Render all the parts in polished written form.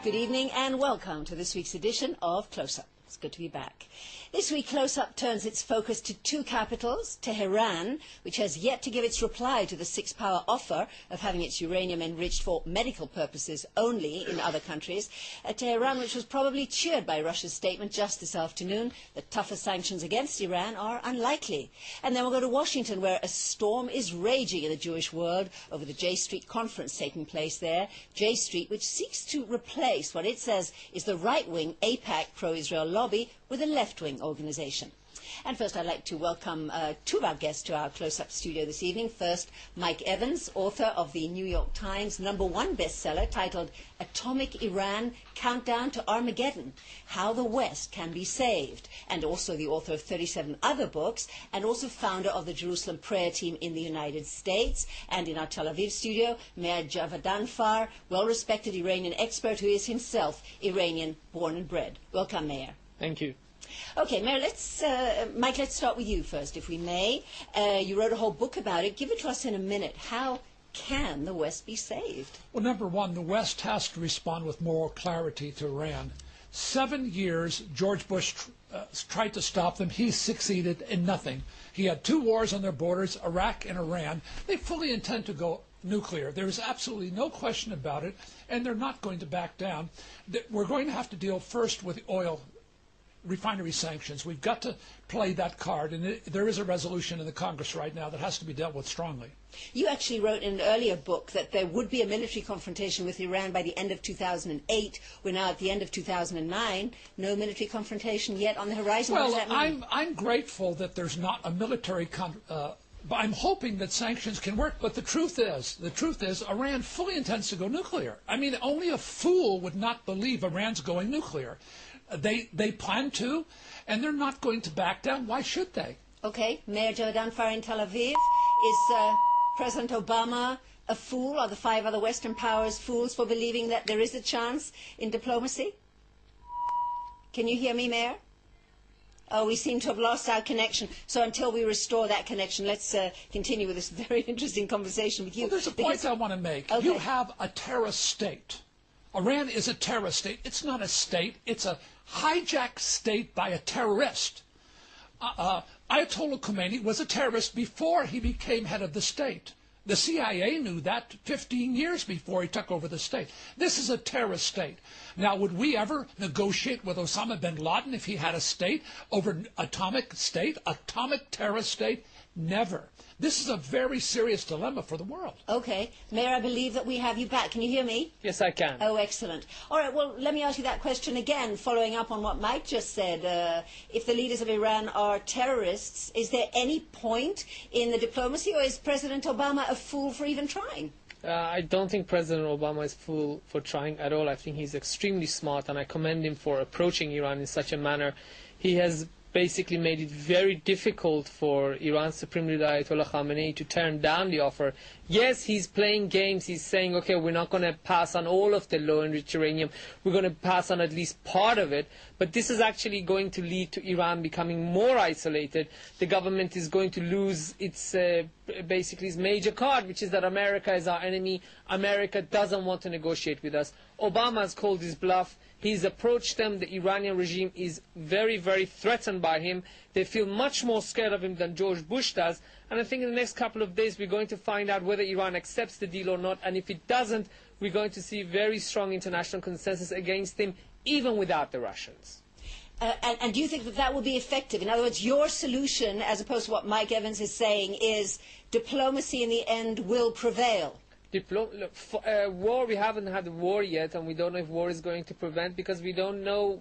Good evening and welcome to this week's edition of Close-Up. It's good to be back. This week, Close-Up turns its focus to two capitals, Tehran, which has yet to give its reply to the six-power offer of having its uranium enriched for medical purposes only in other countries. Tehran, which was probably cheered by Russia's statement just this afternoon that tougher sanctions against Iran are unlikely. And then we'll go to Washington, where a storm is raging in the Jewish world over the J Street conference taking place there. J Street, which seeks to replace what it says is the right-wing AIPAC pro-Israel lobby with a left-wing organisation. And first, I'd like to welcome two of our guests to our Close-Up studio this evening. First, Mike Evans, author of the New York Times #1 bestseller titled Atomic Iran, Countdown to Armageddon, How the West Can Be Saved, and also the author of 37 other books, and also founder of the Jerusalem Prayer Team in the United States. And in our Tel Aviv studio, Meir Javadanfar, well-respected Iranian expert who is himself Iranian born and bred. Welcome, Meir. Thank you. Okay, Meir, Mike, let's start with you first, if we may. You wrote a whole book about it. Give it to us in a minute. How can the West be saved? Well, number one, the West has to respond with moral clarity to Iran. 7 years, George Bush tried to stop them. He succeeded in nothing. He had two wars on their borders, Iraq and Iran. They fully intend to go nuclear. There is absolutely no question about it, and they're not going to back down. We're going to have to deal first with oil refinery sanctions. We've got to play that card, and there is a resolution in the Congress right now that has to be dealt with strongly. You actually wrote in an earlier book that there would be a military confrontation with Iran by the end of 2008. We're now at the end of 2009. No military confrontation yet on the horizon. Well, what does that mean? I'm grateful that there's not a military I'm hoping that sanctions can work, but the truth is, Iran fully intends to go nuclear. I mean, only a fool would not believe Iran's going nuclear. They plan to, and they're not going to back down. Why should they? Okay, Meir Javadanfar in Tel Aviv. Is President Obama a fool? Are the five other Western powers fools for believing that there is a chance in diplomacy? Can you hear me, Meir? Oh, we seem to have lost our connection. So until we restore that connection, let's continue with this very interesting conversation with you. Well, there's a point I want to make. Okay. You have a terrorist state. Iran is a terrorist state. It's not a state. It's a hijacked state by a terrorist. Ayatollah Khomeini was a terrorist before he became head of the state. The CIA knew that 15 years before he took over the state. This is a terrorist state. Now, would we ever negotiate with Osama bin Laden if he had a state over an atomic terrorist state? Never. This is a very serious dilemma for the world. Okay. Mayor, I believe that we have you back. Can you hear me? Yes, I can. Oh, excellent. All right, well, let me ask you that question again, following up on what Mike just said. If the leaders of Iran are terrorists, is there any point in the diplomacy, or is President Obama a fool for even trying? I don't think President Obama is a fool for trying at all. I think he's extremely smart, and I commend him for approaching Iran in such a manner. He has basically made it very difficult for Iran's Supreme Leader Ayatollah Khamenei to turn down the offer. Yes, he's playing games. He's saying, okay, we're not going to pass on all of the low-enriched uranium. We're going to pass on at least part of it. But this is actually going to lead to Iran becoming more isolated. The government is going to lose its basically its major card, which is that America is our enemy. America doesn't want to negotiate with us. Obama has called his bluff. He's approached them. The Iranian regime is very, very threatened by him. They feel much more scared of him than George Bush does. And I think in the next couple of days we're going to find out whether Iran accepts the deal or not. And if it doesn't, we're going to see very strong international consensus against him, even without the Russians. And do you think that that will be effective? In other words, your solution, as opposed to what Mike Evans is saying, is diplomacy in the end will prevail? War, we haven't had a war yet, and we don't know if war is going to prevent, because we don't know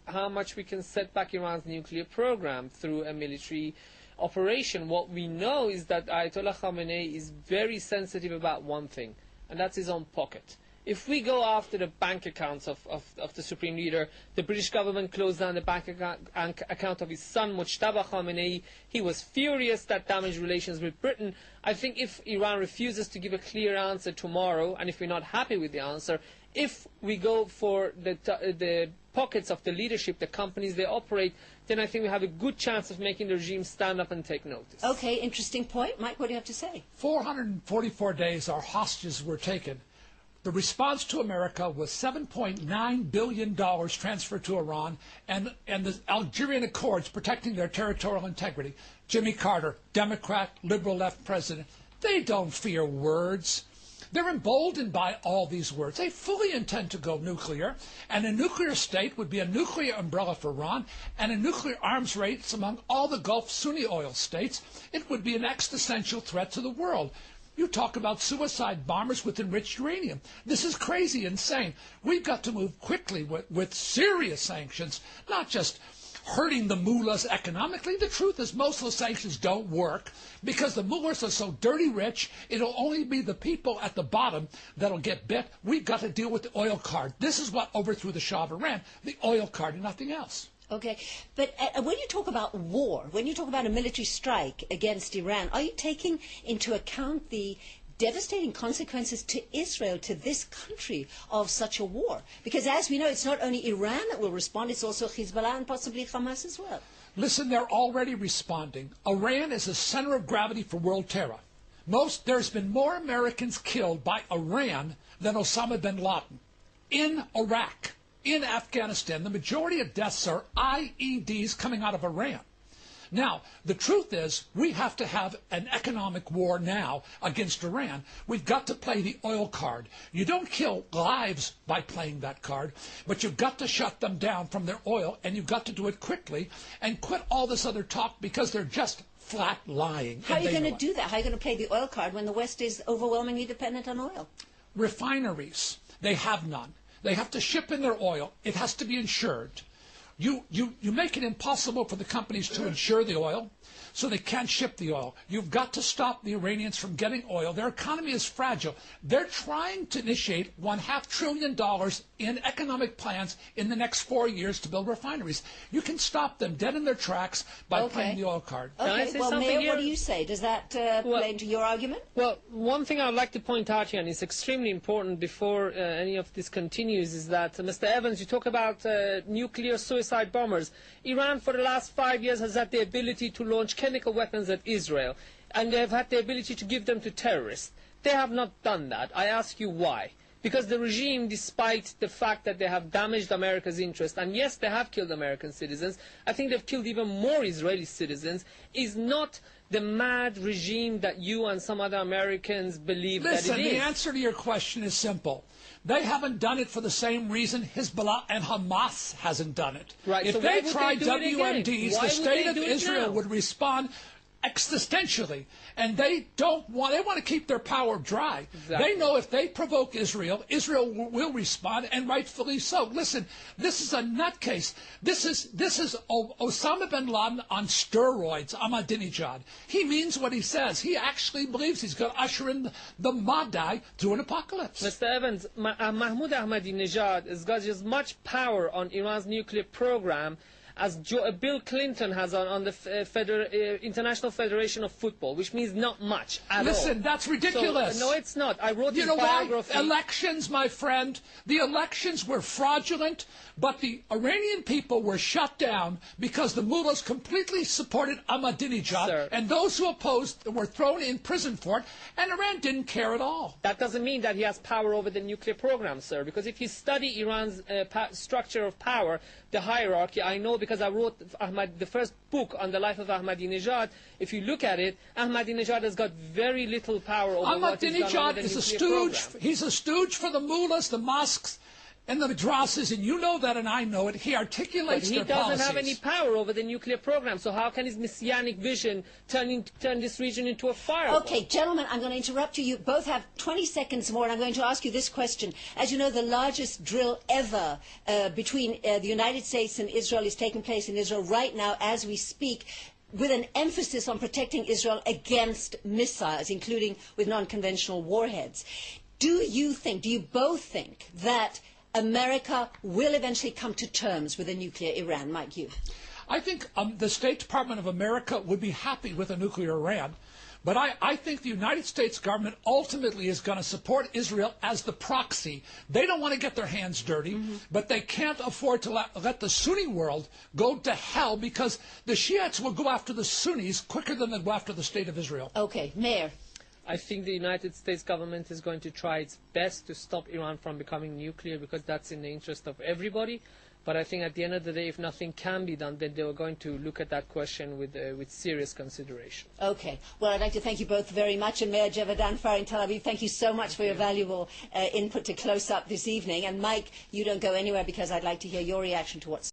how much we can set back Iran's nuclear program through a military operation. What we know is that Ayatollah Khamenei is very sensitive about one thing, and that's his own pocket. If we go after the bank accounts of the Supreme Leader, the British government closed down the bank account of his son, Mujtaba Khamenei. He was furious that damaged relations with Britain. I think if Iran refuses to give a clear answer tomorrow, and if we're not happy with the answer, if we go for the pockets of the leadership, the companies they operate, then I think we have a good chance of making the regime stand up and take notice. Okay, interesting point. Mike, what do you have to say? 444 days our hostages were taken. The response to America was $7.9 billion transferred to Iran and the Algerian Accords protecting their territorial integrity. Jimmy Carter, Democrat, liberal left president, they don't fear words. They're emboldened by all these words. They fully intend to go nuclear, and a nuclear state would be a nuclear umbrella for Iran and a nuclear arms race among all the Gulf Sunni oil states. It would be an existential threat to the world. You talk about suicide bombers with enriched uranium. This is crazy, insane. We've got to move quickly with serious sanctions, not just hurting the mullahs economically. The truth is most of the sanctions don't work because the mullahs are so dirty rich, it'll only be the people at the bottom that'll get bit. We've got to deal with the oil card. This is what overthrew the Shah of Iran, the oil card and nothing else. Okay, but when you talk about war, when you talk about a military strike against Iran, are you taking into account the devastating consequences to Israel, to this country, of such a war? Because as we know, it's not only Iran that will respond, it's also Hezbollah and possibly Hamas as well. Listen, they're already responding. Iran is the center of gravity for world terror. There's been more Americans killed by Iran than Osama bin Laden. In Iraq, in Afghanistan, the majority of deaths are IEDs coming out of Iran. Now, the truth is, we have to have an economic war now against Iran. We've got to play the oil card. You don't kill lives by playing that card, but you've got to shut them down from their oil, and you've got to do it quickly and quit all this other talk because they're just flat lying. How are you going to do that? How are you going to play the oil card when the West is overwhelmingly dependent on oil? Refineries, they have none. They have to ship in their oil. It has to be insured. You make it impossible for the companies to insure the oil, so they can't ship the oil. You've got to stop the Iranians from getting oil. Their economy is fragile. They're trying to initiate $1.5 trillion in economic plans in the next 4 years to build refineries. You can stop them dead in their tracks by playing the oil card. Okay, well, Mayor, what do you say? Does that play into your argument? Well, one thing I would like to point out here, and it's extremely important before any of this continues, is that, Mr. Evans, you talk about nuclear suicide bombers. Iran, for the last 5 years, has had the ability to launch chemical weapons at Israel, and they have had the ability to give them to terrorists. They have not done that. I ask you why. Because the regime, despite the fact that they have damaged America's interest, and yes, they have killed American citizens, I think they've killed even more Israeli citizens, is not the mad regime that you and some other Americans believe that it is. Listen, the answer to your question is simple. They haven't done it for the same reason Hezbollah and Hamas hasn't done it. Right, if so they why would tried they do it again? WMDs, Why the state would of they do it Israel now? would respond existentially, and they want to keep their power dry. Exactly. They know if they provoke Israel, Israel will respond, and rightfully so. Listen, this is a nutcase. This is Osama bin Laden on steroids, Ahmadinejad. He means what he says. He actually believes he's going to usher in the Mahdi through an apocalypse. Mr. Evans, Mahmoud Ahmadinejad has got as much power on Iran's nuclear program as Bill Clinton has on the International Federation of Football, which means not much at all. Listen, that's ridiculous. So, no, it's not. I wrote his You know biography. why? Elections, my friend, the elections were fraudulent, but the Iranian people were shut down because the mullahs completely supported Ahmadinejad, Sir. and those who opposed were thrown in prison for it, and Iran didn't care at all. That doesn't mean that he has power over the nuclear program, sir, because if you study Iran's structure of power, the hierarchy, I know because I wrote the first book on the life of Ahmadinejad. If you look at it, Ahmadinejad has got very little power over what is done Ahmadinejad under the is a nuclear stooge. program. He's a stooge for the mullahs, the mosques, and the madrasas, and you know that and I know it. He But articulates he their doesn't policies. have any power over the nuclear program, so how can his messianic vision turn this region into a fireball? Okay, gentlemen, I'm going to interrupt you. You both have 20 seconds more, and I'm going to ask you this question. As you know, the largest drill ever between the United States and Israel is taking place in Israel right now as we speak, with an emphasis on protecting Israel against missiles, including with non-conventional warheads. Do you both think that America will eventually come to terms with a nuclear Iran, Mike, you? I think the State Department of America would be happy with a nuclear Iran, but I think the United States government ultimately is going to support Israel as the proxy. They don't want to get their hands dirty, but they can't afford to let the Sunni world go to hell because the Shiites will go after the Sunnis quicker than they'll go after the State of Israel. Okay, Mayor. I think the United States government is going to try its best to stop Iran from becoming nuclear, because that's in the interest of everybody. But I think at the end of the day, if nothing can be done, then they are going to look at that question with serious consideration. Okay. Well, I'd like to thank you both very much. And Mayor Jevadan Farr in Tel Aviv, thank you so much for your valuable input to Close Up this evening. And Mike, you don't go anywhere, because I'd like to hear your reaction to what's